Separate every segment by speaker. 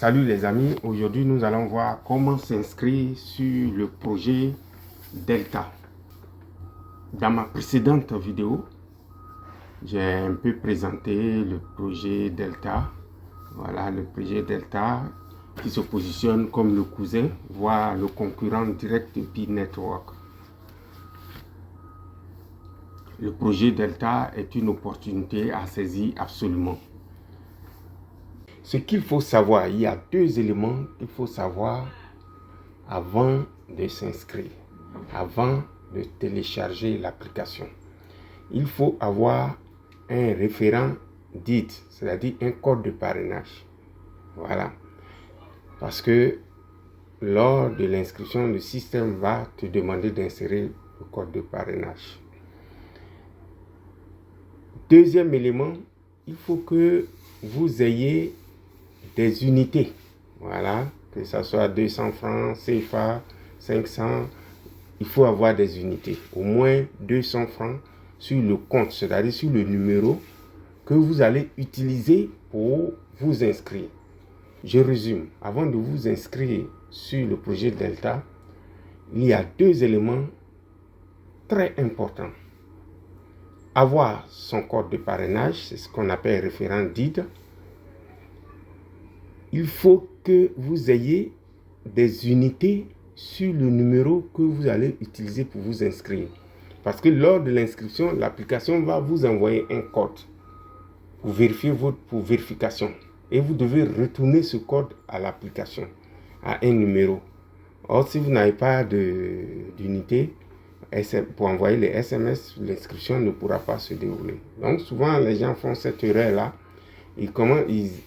Speaker 1: Salut les amis, aujourd'hui nous allons voir comment s'inscrire sur le projet Delta. Dans ma précédente vidéo, j'ai un peu présenté le projet Delta. Voilà le projet Delta qui se positionne comme le cousin, voire le concurrent direct de P-Network. Le projet Delta est une opportunité à saisir absolument. Ce qu'il faut savoir, il y a deux éléments qu'il faut savoir avant de s'inscrire, avant de télécharger l'application. Il faut avoir un référent DID, c'est-à-dire un code de parrainage. Voilà. Parce que lors de l'inscription, le système va te demander d'insérer le code de parrainage. Deuxième élément, il faut que vous ayez des unités, voilà, que ce soit 200 francs, CFA, 500, il faut avoir des unités, au moins 200 francs sur le compte, c'est-à-dire sur le numéro que vous allez utiliser pour vous inscrire. Je résume, avant de vous inscrire sur le projet Delta, il y a deux éléments très importants. Avoir son code de parrainage, c'est ce qu'on appelle référent DID. Il faut que vous ayez des unités sur le numéro que vous allez utiliser pour vous inscrire. Parce que lors de l'inscription, l'application va vous envoyer un code pour vérifier pour vérification. Et vous devez retourner ce code à l'application, à un numéro. Or, si vous n'avez pas d'unité, pour envoyer les SMS, l'inscription ne pourra pas se dérouler. Donc, souvent, les gens font cette erreur-là. Ils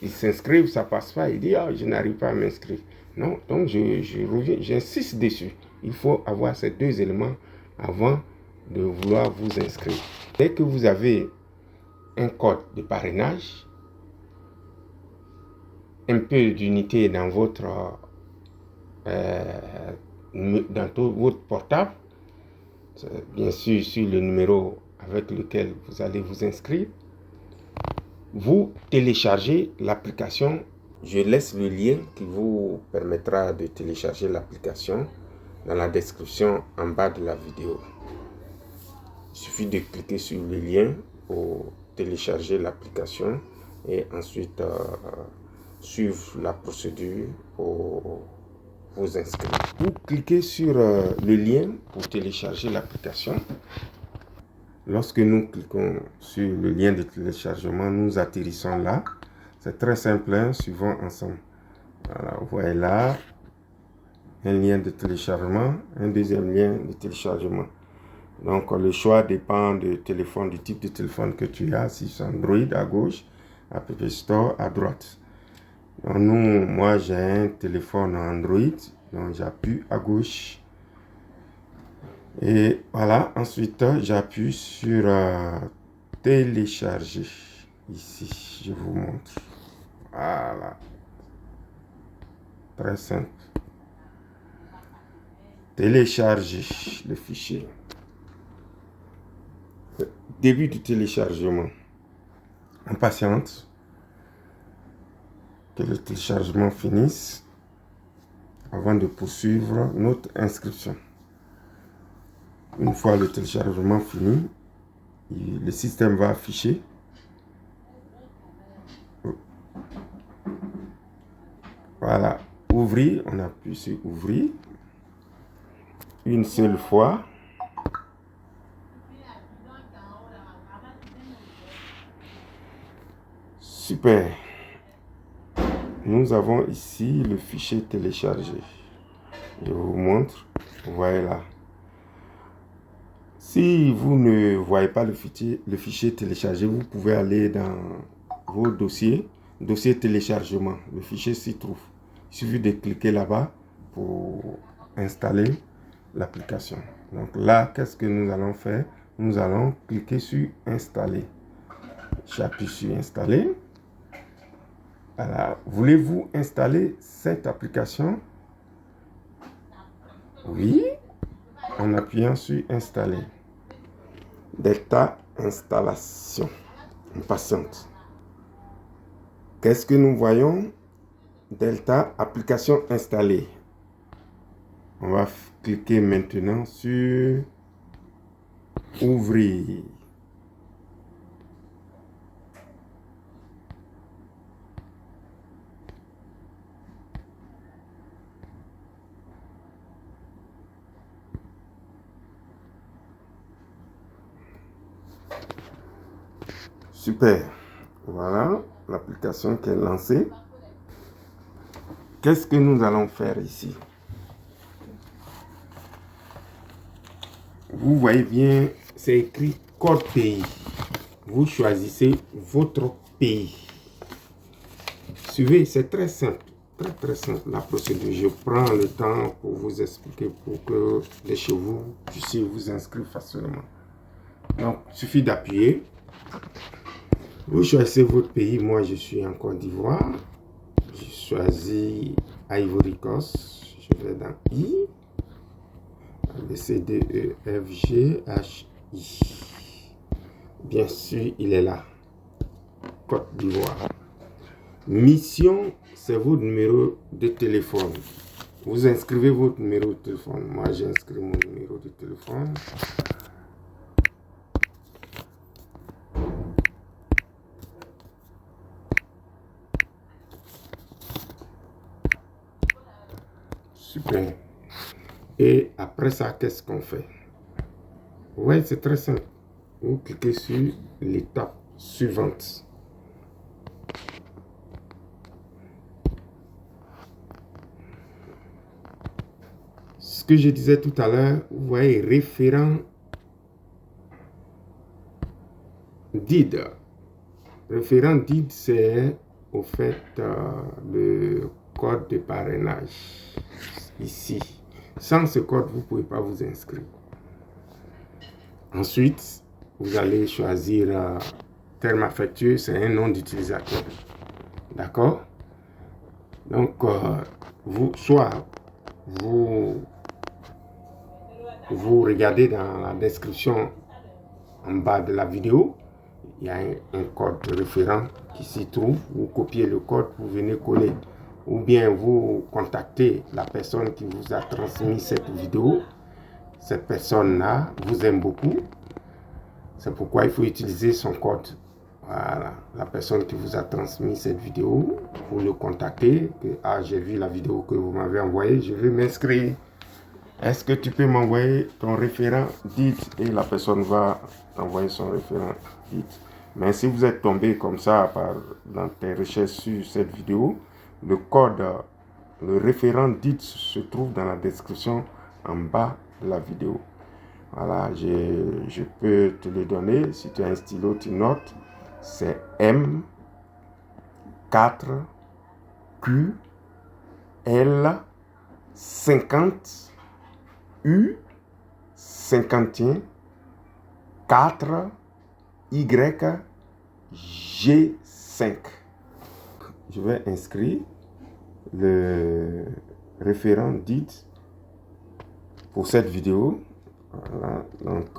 Speaker 1: s'inscrivent, ça passe pas, ils disent « Ah, je n'arrive pas à m'inscrire ». Non, donc j'insiste dessus. Il faut avoir ces deux éléments avant de vouloir vous inscrire. Dès que vous avez un code de parrainage, un peu d'unité dans votre portable, bien sûr sur le numéro avec lequel vous allez vous inscrire, vous téléchargez l'application. Je laisse le lien qui vous permettra de télécharger l'application dans la description en bas de la vidéo. Il suffit de cliquer sur le lien pour télécharger l'application et ensuite suivre la procédure pour vous inscrire. Vous cliquez sur le lien pour télécharger l'application. Lorsque nous cliquons sur le lien de téléchargement, nous atterrissons là. C'est très simple, hein? Suivons ensemble. Voilà, vous voyez là, un lien de téléchargement, un deuxième lien de téléchargement. Donc, le choix dépend du téléphone, du type de téléphone que tu as. Si c'est Android à gauche, App Store à droite. Donc, moi, j'ai un téléphone Android, donc j'appuie à gauche. Et voilà, ensuite j'appuie sur télécharger. Ici, je vous montre. Voilà. Très simple. Télécharger le fichier. Début du téléchargement. On patiente que le téléchargement finisse avant de poursuivre notre inscription. Une fois le téléchargement fini, le système va afficher voilà, ouvrir, on appuie sur ouvrir une seule fois. Super. Nous avons ici le fichier téléchargé. Je vous montre, vous voyez là. Si vous ne voyez pas le fichier téléchargé, vous pouvez aller dans vos dossiers, dossier téléchargement. Le fichier s'y trouve. Il suffit de cliquer là-bas pour installer l'application. Donc là, qu'est-ce que nous allons faire? Nous allons cliquer sur installer. J'appuie sur installer. Voilà. Voulez-vous installer cette application? Oui. En appuyant sur installer. Delta installation. On patiente. Qu'est-ce que nous voyons? Delta, application installée. On va cliquer maintenant sur ouvrir. Super. Voilà l'application qui est lancée. Qu'est-ce que nous allons faire ici? Vous voyez bien, c'est écrit code pays. Vous choisissez votre pays. Suivez, c'est très simple. Très simple la procédure. Je prends le temps pour vous expliquer pour que de chez vous puissiez vous inscrire facilement. Donc, il suffit d'appuyer. Vous choisissez votre pays. Moi, je suis en Côte d'Ivoire. Je choisis Ivory Coast. Je vais dans I. B, C, D, E, F, G, H, I. Bien sûr, il est là. Côte d'Ivoire. Mission, c'est votre numéro de téléphone. Vous inscrivez votre numéro de téléphone. Moi, j'inscris mon numéro de téléphone. Super. Et après ça, qu'est-ce qu'on fait? Ouais, c'est très simple. Vous cliquez sur l'étape suivante. Ce que je disais tout à l'heure, vous voyez référent DID. Référent DID, c'est au fait le code de parrainage. Ici. Sans ce code, vous ne pouvez pas vous inscrire. Ensuite, vous allez choisir terme affectueux, c'est un nom d'utilisateur. D'accord? Donc, vous regardez dans la description en bas de la vidéo, il y a un code référent qui s'y trouve. Vous copiez le code, vous venez coller. Ou bien vous contactez la personne qui vous a transmis cette vidéo. Cette personne-là vous aime beaucoup. C'est pourquoi il faut utiliser son code. Voilà, la personne qui vous a transmis cette vidéo, vous le contactez. Ah, j'ai vu la vidéo que vous m'avez envoyée, je veux m'inscrire. Est-ce que tu peux m'envoyer ton référent? Dites, et la personne va envoyer son référent. Dites. Mais si vous êtes tombé comme ça dans tes recherches sur cette vidéo, le code, le référent DIT se trouve dans la description en bas de la vidéo. Voilà, je peux te le donner. Si tu as un stylo, tu notes. C'est M4 Q L 50 U 51 4 Y G5. Je vais inscrire le référent DIT pour cette vidéo. Voilà, donc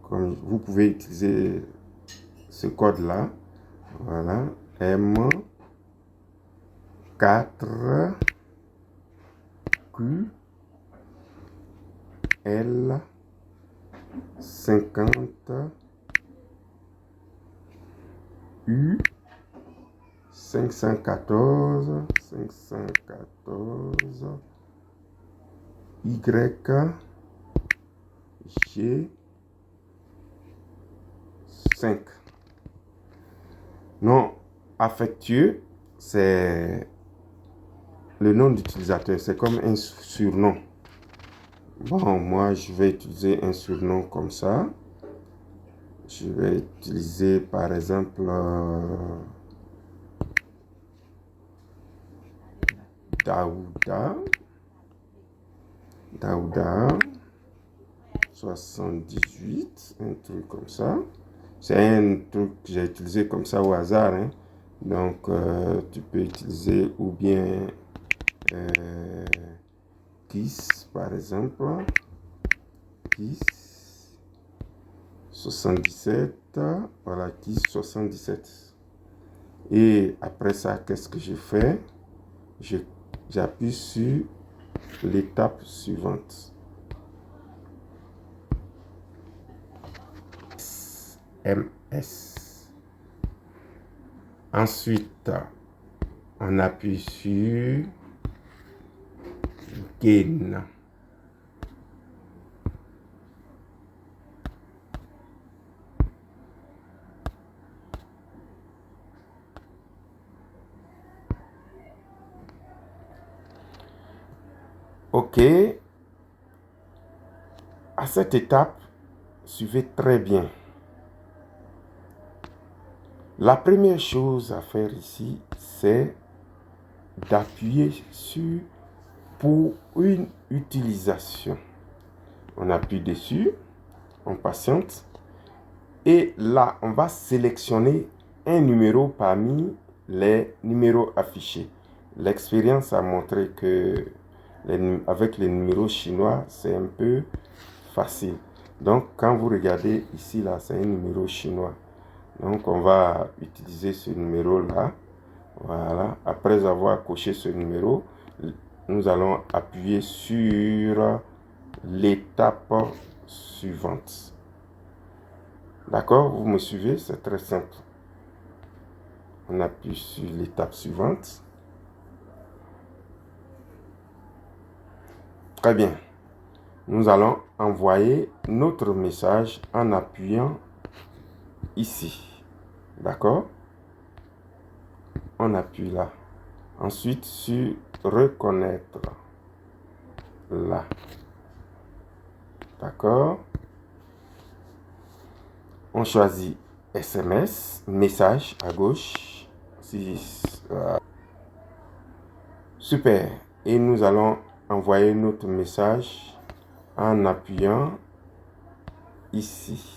Speaker 1: comme vous pouvez utiliser ce code là. Voilà, M4 Q L 50 U 514 Y G 5. Nom affectueux, c'est le nom d'utilisateur, c'est comme un surnom. Bon, moi je vais utiliser un surnom comme ça. Je vais utiliser par exemple Daouda 78, un truc comme ça. C'est un truc que j'ai utilisé comme ça au hasard. Hein. Donc, tu peux utiliser ou bien Kiss, par exemple. Kiss 77. Voilà, Kiss 77. Et après ça, qu'est-ce que je fais? j'appuie sur l'étape suivante. MS. Ensuite, on appuie sur Gain. OK. À cette étape, suivez très bien. La première chose à faire ici, c'est d'appuyer sur pour une utilisation. On appuie dessus, on patiente et là, on va sélectionner un numéro parmi les numéros affichés. L'expérience a montré que avec les numéros chinois, c'est un peu facile. Donc, quand vous regardez ici, là, c'est un numéro chinois. Donc, on va utiliser ce numéro-là. Voilà. Après avoir coché ce numéro, nous allons appuyer sur l'étape suivante. D'accord? Vous me suivez? C'est très simple. On appuie sur l'étape suivante. Très bien. Nous allons envoyer notre message en appuyant ici. D'accord? On appuie là. Ensuite, sur reconnaître. Là. D'accord? On choisit SMS, message à gauche. Super. Et nous allons envoyer notre message en appuyant ici.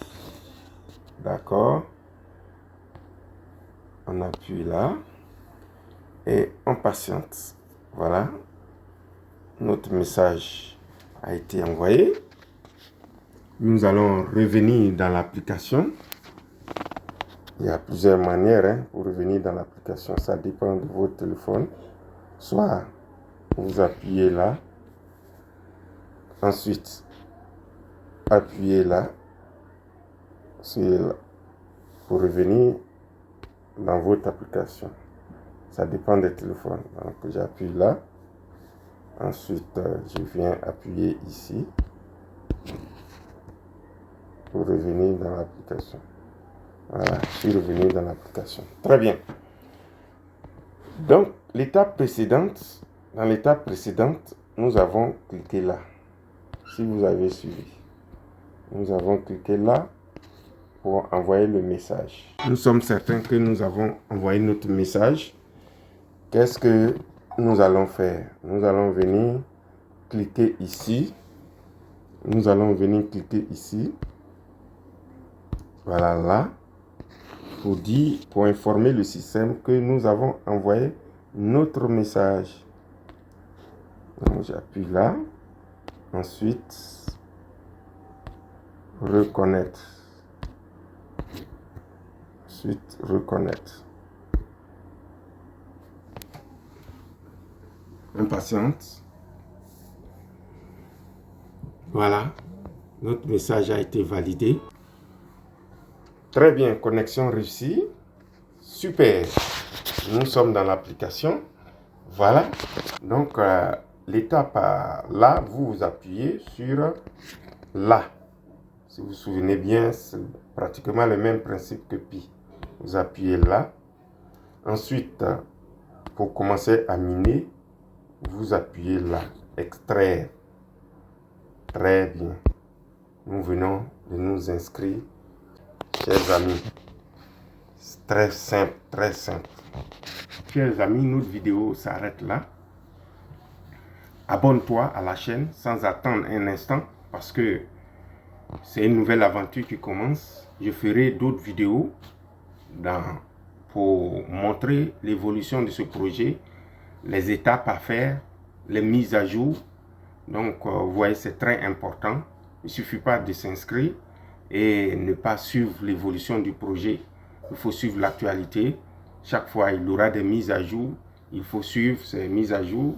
Speaker 1: D'accord? On appuie là et on patiente. Voilà. Notre message a été envoyé. Nous allons revenir dans l'application. Il y a plusieurs manières pour revenir dans l'application. Ça dépend de votre téléphone. Soit vous appuyez là. Ensuite, appuyez là. Pour revenir dans votre application. Ça dépend des téléphones. Donc, j'appuie là. Ensuite, je viens appuyer ici pour revenir dans l'application. Voilà, je suis revenu dans l'application. Très bien. Donc, dans l'étape précédente, nous avons cliqué là. Si vous avez suivi, nous avons cliqué là pour envoyer le message. Nous sommes certains que nous avons envoyé notre message. Qu'est-ce que nous allons faire? Nous allons venir cliquer ici. Nous allons venir cliquer ici. Voilà là. Pour informer le système que nous avons envoyé notre message. Donc j'appuie là. Ensuite, reconnaître. Ensuite, reconnaître. Impatiente. Voilà. Notre message a été validé. Très bien, connexion réussie. Super. Nous sommes dans l'application. Voilà. Donc, l'étape là, vous appuyez sur là. Si vous vous souvenez bien, c'est pratiquement le même principe que Pi. Vous appuyez là. Ensuite, pour commencer à miner, vous appuyez là. Extraire. Très bien. Nous venons de nous inscrire. Chers amis, c'est très simple, très simple. Chers amis, notre vidéo s'arrête là. Abonne-toi à la chaîne sans attendre un instant parce que c'est une nouvelle aventure qui commence. Je ferai d'autres vidéos pour montrer l'évolution de ce projet, les étapes à faire, les mises à jour. Donc, vous voyez, c'est très important. Il ne suffit pas de s'inscrire et ne pas suivre l'évolution du projet. Il faut suivre l'actualité. Chaque fois, il y aura des mises à jour, il faut suivre ces mises à jour.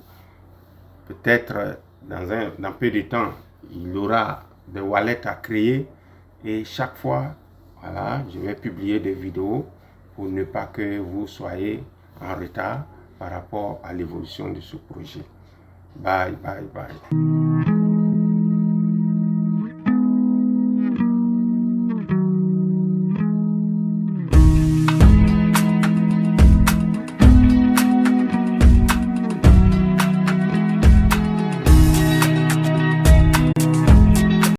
Speaker 1: Peut-être dans peu de temps, il y aura des wallets à créer et chaque fois, voilà, je vais publier des vidéos pour ne pas que vous soyez en retard par rapport à l'évolution de ce projet. Bye, bye, bye.